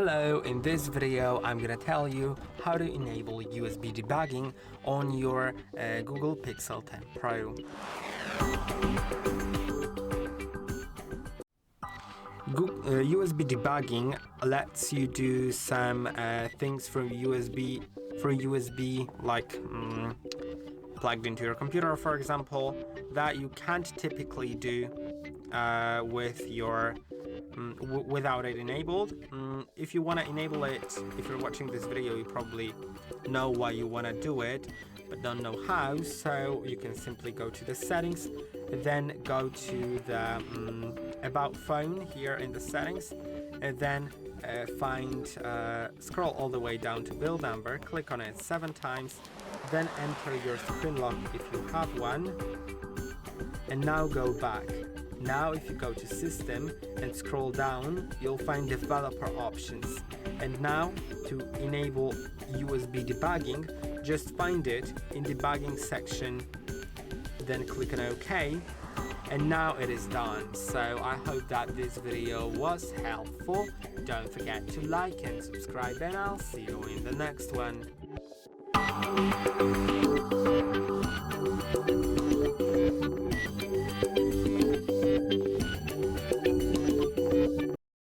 Hello, in this video I'm gonna tell you how to enable USB debugging on your Google Pixel 10 Pro. USB debugging lets you do some things from USB like plugged into your computer, for example, that you can't typically do with your without it enabled. If you want to enable it, if you're watching this video, you probably know why you want to do it but don't know how, so you can simply go to the settings, then go to the about phone here in the settings, and then scroll all the way down to build number, click on it 7 times, then enter your screen lock if you have one, and now go back. Now if you go to system and scroll down, you'll find developer options, and now to enable USB debugging, just find it in debugging section, then click on OK, and now it is done. So I hope that this video was helpful. Don't forget to like and subscribe, and I'll see you in the next one.